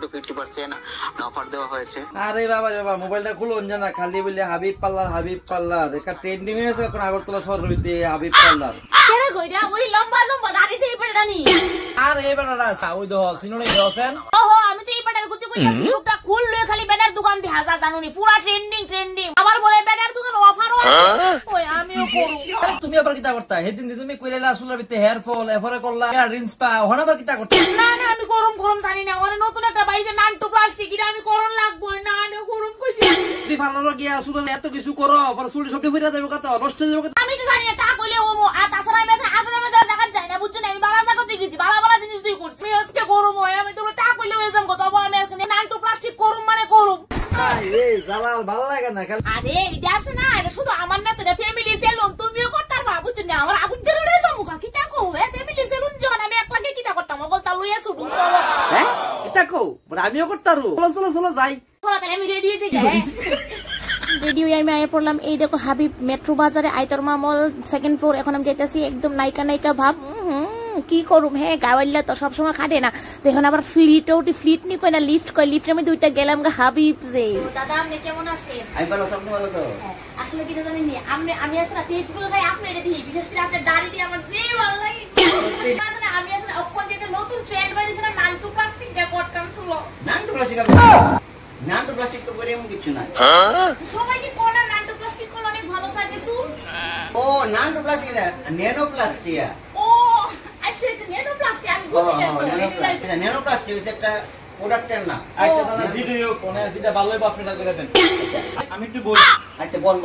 to 50% offer দেওয়া হয়েছে। আরে বাবা বাবা মোবাইলটা খুলো জানা খালি বলে হাবিব পার্লার একটা ট্রেন্ডিং হয়েছে এখন আগরতলা শহরের মধ্যে হাবিব পার্লার। কেন কইরা ওই লম্বা লম্বা দাড়ি সেই পড়া নি আর এই বেটাটা ওই তো সিনোনি দেওছেন। ওহো আমি তো এই বেটার কথা কইতাছি লোকটা খুল লয়ে খালি ব্যানার দোকান দিয়ে হাজার জানুনি পুরা ট্রেন্ডিং আবার বলে ব্যানার দোকান অফার হয়। ওই আমিও করব। তুমি আবার কিটা করতা হেদিন তুমি কইলা আসলে বিতে হেয়ার ফল এফরে করলা রিন্স পা হনা আবার কিটা করতা। না আমি গরম জানি না ওরে নতুন একটা বাইছে নানটু প্লাস্টিক এটা আমি করন লাগবো না আমি গরম কইছি। তুই পার্লারে গিয়া আসলে এত কিছু করো পরে চুল সবটি ফিরে যাবে কত নষ্ট হয়ে যাবে। আমি তো জানি টা কইলে ওমো আর তাছাড়া আমি আজরে মধ্যে দেখা যায় না বুঝছ না আমি বালা জায়গা দিয়ে গেছি বালা জিনিস তুই করছিস। আমি আজকে গরম হয় আমি তোমরা টা কইলে হয়ে যাম কত আমি আজকে নানটু প্লাস্টিক করুম মানে করুম। আরে জালাল ভালো লাগে না খালি। আরে এটা আছে না এটা শুধু আমার না তো ফ্যামিলি সেলুন তুমিও করতার বাবু বুঝছ না আমার আগুন ধরে রইছ মুখা কিটা কও ফ্যামিলি সেলুন যখন আমি একলাকে কিটা করতাম ওগল তা লইয়া ছুটুম চলো। হ্যাঁ এটা কও আমিও করতারু চলো যাই। চলো তাহলে আমি রেডি হয়ে যাই। রেডি হয়ে আমি আয়া পড়লাম এই দেখো হাবিব মেট্রো বাজারে আইতরমা মল সেকেন্ড ফ্লোর। এখন আমি যাইতেছি একদম নায়িকা ভাব কি করুম হ্যাঁ গাওয়াইলা তো সবসময় খাটে না তো এখন আবার ফ্লিট নি কই না লিফট কই লিফটের মধ্যে দুইটা গেলাম হাবিব যে। দাদা আপনি কেমন আছেন? আমি ভালো আছি, আপনি ভালো তো? আসলে কি জানেন নি আমি আসলে ফেসবুকে ভাই আপনি এটা দিই বিশেষ করে আপনার দাড়ি দিয়ে আমার যে ভালো লাগে। আমি আসলে অক্ষণ যেটা নতুন ট্রেন্ড বাইরেছে না নানটু প্লাস্টিক দিয়ে করতাম ছিল। নানটু প্লাস্টিক তো করে এমন কিছু না। সবাই কি কোনা নানটু প্লাস্টিক করলে অনেক ভালো থাকে শুন। ও নানটু প্লাস্টিক না ন্যানো প্লাস্টিক। ও আচ্ছা ন্যানো প্লাস্টিক আমি বুঝি না। ন্যানো প্লাস্টিক হচ্ছে একটা প্রোডাক্টের নাম। আচ্ছা দাদা ভিডিও কোনে দিটা ভালোই বাপটা করে দেন। আমি একটু বলি। আচ্ছা বল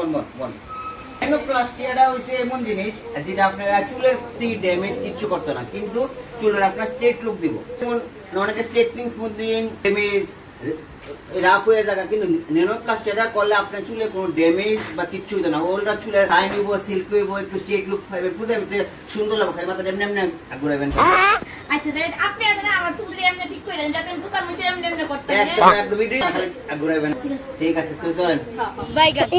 ন্যানো প্লাস্টিকটা হচ্ছে এমন জিনিস যেটা আপনার চুলের ড্যামেজ কিছু করতো না কিন্তু চুলের আপনার স্ট্রেট লুক দিব। যেমন অনেকে স্ট্রেটনিং স্মুথনিং ড্যামেজ রাফ হয়ে যাবে কিন্তু ন্যানো প্লাস্টিকটা করলে আপনার চুলে কোনো ড্যামেজ বা কিচ্ছু হতো না। ওলটা চুলের হাই নিব সিল্ক হইব একটু স্ট্রেট লুক পাইবে বুঝাবে সুন্দর লাগবে খাই মাথা এমনি ঘুরাবেন। আচ্ছা আপনি আসলে আমার চুলটা এমনি ঠিক করে দেন যাতে পুতার মধ্যে এমনি করতে একদম ঘুরাবেন। ঠিক আছে তুই চলেন।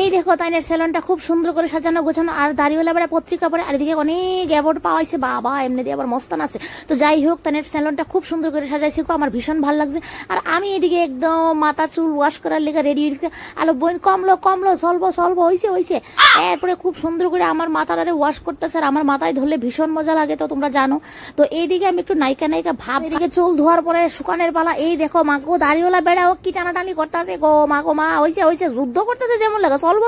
এই দেখো তাইনের সেলুনটা খুব সুন্দর করে সাজানো গোছানো আর দাড়িওয়ালা বেড়া পত্রিকা পড়ে আর এদিকে অনেক অ্যাওয়ার্ড পাওয়াইছে বাবা এমনি দিয়ে আবার মস্তান আছে। তো যাই হোক তাইনের সেলুনটা খুব সুন্দর করে সাজাইছে আমার ভীষণ ভালো লাগছে। আর আমি এদিকে একদম মাথা চুল ওয়াশ করার লেগে রেডি হয়েছে। আলো বোন কমলো সলভ হয়েছে। এরপরে খুব সুন্দর করে আমার মাথাটারে ওয়াশ করতেছে আর আমার মাথায় ধরলে ভীষণ মজা লাগে তো তোমরা জানো। তো এইদিকে আমি একটু নায়িকা ভাব এদিকে চুল ধোয়ার পরে শুকানের পালা। এই দেখো মাগো দাড়িওয়ালা বেড়া ও কি টানাটানি করতেছে গো মাগো মা হয়েছে যুদ্ধ করতেছে যেমন লাগে সলভ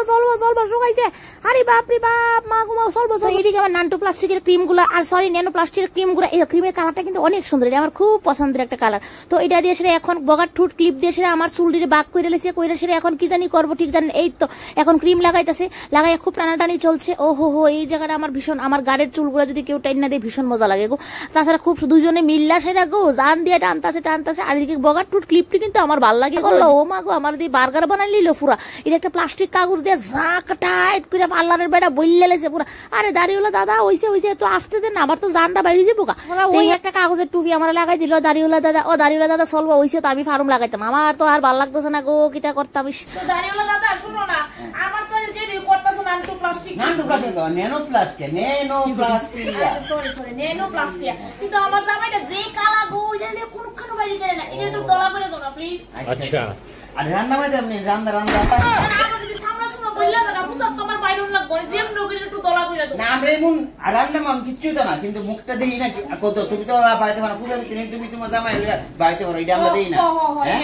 শুকাইছে। আরে বাপরে বাপ মাগো মা সলভ। এইদিকে আমার নানটু প্লাস্টিকের ক্রিম গুলো আর সরি ন্যানো প্লাস্টিকের ক্রিম গুলো এই ক্রিমের কালারটা কিন্তু অনেক সুন্দর এটা আমার খুব পছন্দের একটা কালার। তো এটা দিয়ে সেটা এখন বগার ঠুট ক্লিপ দিয়ে সেটা আমার চুলটির বাক করে লেছে কইরা সেটা এখন কি জানি করবো ঠিক জানেন। এই তো এখন ক্রিম লাগাইতেছে লাগাই খুব টানাটানি চলছে। ওহো এই জায়গাটা আমার ভীষণ আমার গাড়ির চুলগুলো যদি কেউ টাইন না দিয়ে ভীষণ মজা লাগে গো। তাছাড়া খুব দুজনে মিল্লা সেটা গো জান দিয়ে টানতাছে আর এদিকে বগার টুট ক্লিপটি কিন্তু আমার ভালো লাগে বললো ও মা গো আমার দিয়ে বার্গার বানাই নিল পুরা। এটা একটা প্লাস্টিক কাগজ দিয়ে ঝাঁক টাইট করে পার্লারের বেড়া বললে লেছে পুরা। আরে দাড়িওয়ালা দাদা হইছে তো আসতে দেন না আমার তো জানটা বাইরে যাবো গা। ওই একটা কাগজের টুপি আমার লাগাই দিল দাড়িওয়ালা দাদা সলভ হইছে তো আমি ফার্ম লাগাইতাম আমার তো আর ভালো লাগতেছে না গো কিটা করতাম। দাড়িওয়ালা দাদা শুনো না আমার তো যে করতেছ নানটু প্লাস্টিক ন্যানো প্লাস্টিক কিন্তু আমার জামাইটা যে কালা গো এটা নিয়ে কোনখানে বাইরে যায় না এটা একটু দলা করে দাও না প্লিজ। আচ্ছা আর রান্না মানে আপনি রান্না আমার যদি সামনে শুনো বললা না বুঝা তোমার বাইরন লাগবে যেম নগরে একটু দলা করে দাও না আমরা এমন রান্না মান কিচ্ছু তো না কিন্তু মুখটা দেই না কত তুমি তো বাইতে পারো পূজা তুমি তোমার জামাই বাইতে পারো এটা আমরা দেই না। হ্যাঁ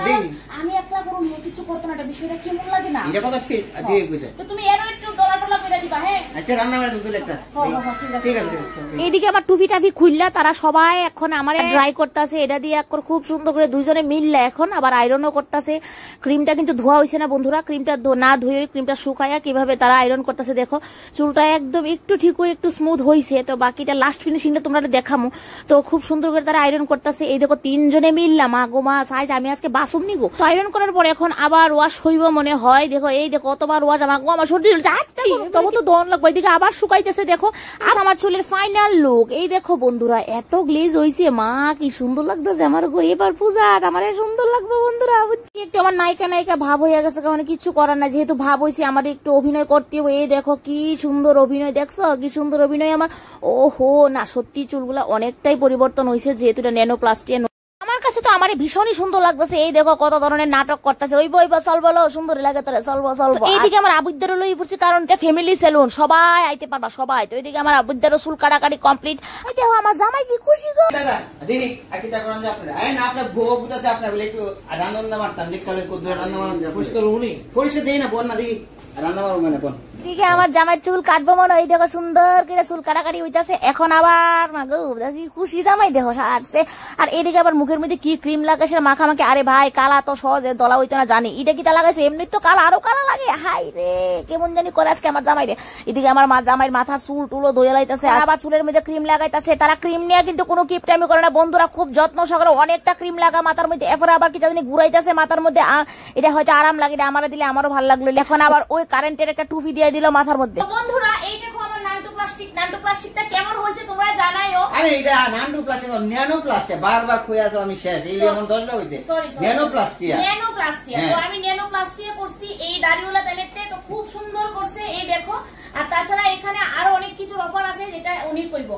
দেই আমি একলা করব কিছু করতে না এটা বিষয়টা কেমন লাগে না এটা কথা ঠিক দিয়ে বুঝে তো তুমি এর একটু দলা টলা করে দিবা। হ্যাঁ আচ্ছা রান্না মানে তুমি একটা ঠিক আছে। এইদিকে আমার টুপি টাফি খুললা তারা সবাই এখন আমার ড্রাই করতেছে এটা দিয়ে খুব সুন্দর করে দুইজনে মিললে এখন আবার আয়রনও করতেছে। ক্রিমটা কিন্তু ধোয়া হয়েছে না বন্ধুরা ক্রিমটা না ধুয়ে ক্রিমটা শুকায়া কিভাবে তারা আয়রন করতেছে দেখো চুলটা একদম একটু ঠিক হয়ে একটু স্মুথ হয়েছে। তো বাকিটা লাস্ট ফিনিশিংটা তোমরা দেখামো। তো খুব সুন্দর করে তারা আয়রন করতেছে। এই দেখো তিনজনে মিললাম আগো মা সাইজ আমি আজকে বাসুম নিগো। তো আয়রন করার পরে এখন আবার ওয়াশ হইব মনে হয়। দেখো এই দেখো কতবার ওয়াশ আমার সর্দি যাচ্ছি তবু তো দন লাগবে এদিকে আবার শুকাইতেছে দেখো। আর আমার চুলের ফাইনাল লুক এই দেখো বন্ধুরা এত গ্লেজ হয়েছে মা কি সুন্দর লাগতেছে আমার গো এবার পূজা আমার সুন্দর লাগবে বন্ধুরা বুঝছি। একটু আমার নায়িকা ভাব হয়ে গেছে কারণ কিছু করার না যেহেতু ভাব হয়েছে আমার একটু অভিনয় করতে হবে। এই দেখো কি সুন্দর অভিনয় দেখছো কি সুন্দর অভিনয় আমার। ওহো না সত্যি চুলগুলা অনেকটাই পরিবর্তন হয়েছে যেহেতু এটা ন্যানো প্লাস্টিক। আমার কাছে তো আমার ভীষণই সুন্দর লাগতেছে। এই দেখো কত ধরনের নাটক করতেছে, ওই বই চল বলো সুন্দর লাগে তোরে চলবো চলবো। এইদিকে আমার আবুদ্দারও লই পড়ছি, কারণ এটা ফ্যামিলি সেলুন, সবাই আইতে পারবা সবাই। তো এইদিকে আমার আবুদ্দারও চুল কাটাকাটি কমপ্লিট। এই দেখো আমার জামাই কি খুশি গো। দাদা দিদি আকিতা করেন যে আপনারা এই না আপনার বউ বুঝাছে আপনার বলে একটু রান্না মারতাম দেখতে কত রান্না মারন পরিষ্কার উনি পরিষ্কার দেই না বোন না দিদি রান্না মারো মানে বোন। এদিকে আমার জামাই চুল কাটবো মনে, এই দেখো সুন্দর করে চুল কাটাকাটি হইতাছে। এখন আবার মাগো খুশি জামাই দেখো সারছে। আর এদিকে আবার মুখের মধ্যে কি ক্রিম লাগাইছে মাখামাখি। আরে ভাই কালা তো সহজে দলা হইতো না জানি, এটা কি তা লাগাইছে এমনি তো কালা আরো কালা লাগে। হাই রে কেমন জানি করে আজকে আমার জামাই রে। এদিকে আমার জামাইয়ের মাথা চুল টুলো ধুয়ে লাইতেছে, আবার চুলের মধ্যে ক্রিম লাগাইতেছে। তারা ক্রিম নিয়ে কিন্তু কোনো কিপটামি করে না বন্ধুরা, খুব যত্ন সহকারে অনেকটা ক্রিম লাগা মাথার মধ্যে। এরপরে আবার কি জানি ঘুরাইতেছে মাথার মধ্যে, এটা হয়তো আরাম লাগে, এটা আমারে দিলে আমারও ভালো লাগলো। এখন আবার ওই কারেন্টের একটা টুপি দিয়ে দিল মাথার মধ্যে। বন্ধুরা এই দেখো আমার নান্টু প্লাস্টিকটা কেমন হয়েছে তোমরা জানাইও। আরে এটা নান্টু প্লাস্টিক ন্যানো প্লাস্টিক বারবার খুঁয়া তো আমি শেষ এই এমন 10টা হইছে ন্যানো প্লাস্টিক। তো আমি ন্যানো প্লাস্টিক করছি এই দাড়িওয়ালা তেলেতে, তো খুব সুন্দর করছে এই দেখো। আর তাছাড়া এখানে আরো অনেক কিছু অফার আছে যেটা উনি কইব।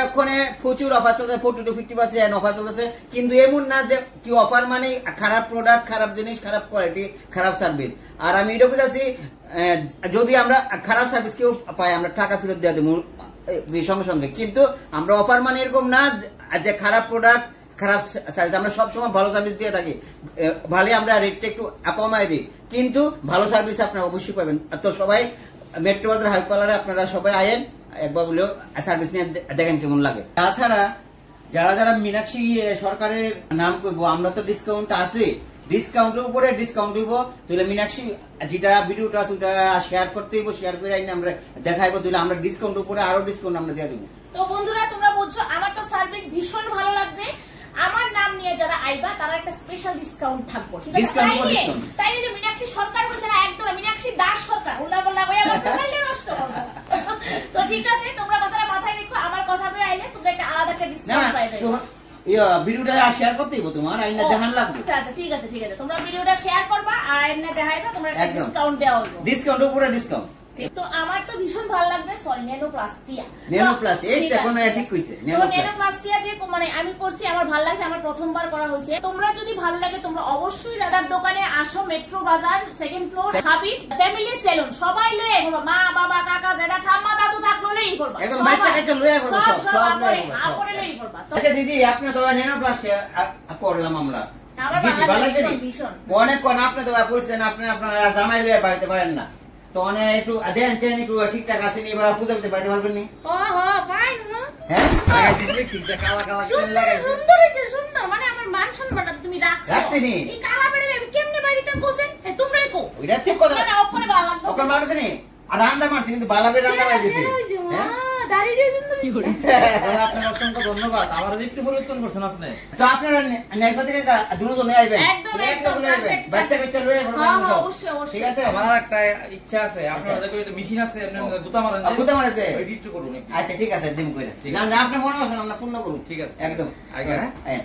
ওখানে প্রচুর অফার চলছে, 40 to 50% অফার চলছে। কিন্তু এমন না যে কি অফার মানে খারাপ প্রোডাক্ট, খারাপ জিনিস, খারাপ কোয়ালিটি, খারাপ সার্ভিস। আর আমি এটা বুঝাচ্ছি যদি আমরা খারাপ সার্ভিস কেউ পাই আমরা টাকা ফেরত দেওয়া দেবো সঙ্গে সঙ্গে। কিন্তু আমরা অফার মানে এরকম না যে খারাপ প্রোডাক্ট খারাপ সার্ভিস, আমরা সবসময় ভালো সার্ভিস দিয়ে থাকি। ভালো আমরা রেটটা একটু কমাই দিই, কিন্তু ভালো সার্ভিস আপনারা অবশ্যই পাবেন। তো সবাই মেট্রো বাজার হাই পার্লারে আপনারা সবাই আয়েন, একবার বলেও সার্ভিস নিয়ে দেখেন কেমন লাগে। তাছাড়া যারা যারা মীনাক্ষী সরকারের নাম করবো আমরা তো ডিসকাউন্ট আছে, ডিসকাউন্টের উপরে ডিসকাউন্ট দিব। তাহলে মীনাক্ষী যেটা ভিডিওটা আছে ওটা শেয়ার করতে হইব, শেয়ার করে আমরা দেখাইবো, তাহলে আমরা ডিসকাউন্টের উপরে আরো ডিসকাউন্ট আমরা দিয়ে দেবো। তো বন্ধুরা তোমরা বলছো আমার তো সার্ভিস ভীষণ ভালো লাগছে, আমার নাম নিয়ে যারা আইবা তারা একটা স্পেশাল ডিসকাউন্ট থাকবো, ঠিক আছে? তাই যে মীনাক্ষী সরকার বলছে না, একদম মীনাক্ষী দাস সরকার উল্লা বল্লা হয়ে আমার তাইলে নষ্ট করবো। তো ঠিক আছে তোমরা কথাটা মাথায় রেখো, আমার কথা বলে আইলে তোমরা একটা আলাদা একটা ডিসকাউন্ট পাই যাবে। ভিডিওটা শেয়ার করতে হইব, তোমার আইনা দেখান লাগবে। আচ্ছা ঠিক আছে তোমরা ভিডিওটা শেয়ার করবা আর আইনা দেখাইবা, তোমরা একটা ডিসকাউন্ট দেওয়া হবে, ডিসকাউন্টের উপরে ডিসকাউন্ট। তো আমার তো ভীষণ ভালো লাগছে। সরি ন্যানো প্লাস্টিক এই দেখো না ঠিক কইছে ন্যানো প্লাস্টিক যে মানে আমি করছি আমার ভালো লাগছে, আমার প্রথমবার করা হয়েছে। তোমরা যদি ভালো লাগে তোমরা অবশ্যই দাদার দোকানে আসো, মেট্রো বাজার 2nd floor Habib family salon. সবাই লয়ে আইবো, মা বাবা কাকা জেঠা ঠাম্মা দাদু থাকলো লই করবা, একদম বাচ্চা কাচ্চা লয়ে আইবো, সব লয়ে আইবো, আপরে লই করবা। আচ্ছা দিদি আপনি তো ন্যানো প্লাস্টিক করলাম আমরা, আমার ভালো লাগছে ভীষণ। অনেক কোন আপনি তো কইছেন আপনি আপনার জামাই লয়ে পাইতে পারেন না, তো অনেক একটু দেন চেন একটু ঠিকঠাক আছে নি বা পূজা করতে পাইতে পারবেন নি? ও হো ফাইন না, হ্যাঁ লাগাইছি দেখছি কালা কালা করে লাগাইছি, সুন্দর হইছে সুন্দর। মানে আমার মান সম্মানটা তুমি রাখছো নি এই কালা বেড়ে আমি কেমনে বাড়িতে কোছেন তোমরাই কো ওইটা ঠিক কথা, মানে অপরে ভালো লাগছে ওকে মারছে নি আর রান্দা মারছে কিন্তু বালাবে রান্দা মার দিছে। হ্যাঁ দাড়ি দিয়ে কিন্তু কি করে আপনার অসংখ্য ধন্যবাদ, আমার একটু পরিবর্তন করছেন আপনি। তো আপনারা নেক্সট থেকে দুজনে আইবেন, একদম আইবেন, বাচ্চা কাচ্চা লয়ে অবশ্যই অবশ্যই, ঠিক আছে? আমার একটা ইচ্ছা আছে, আপনার দেখো একটা মেশিন আছে, আপনি গুতা মারেন, গুতা মারছে ওই একটু করুন। আচ্ছা ঠিক আছে দিন কইরা, না আপনি মনে করেন আমরা পূর্ণ করুন, ঠিক আছে একদম আগে হ্যাঁ।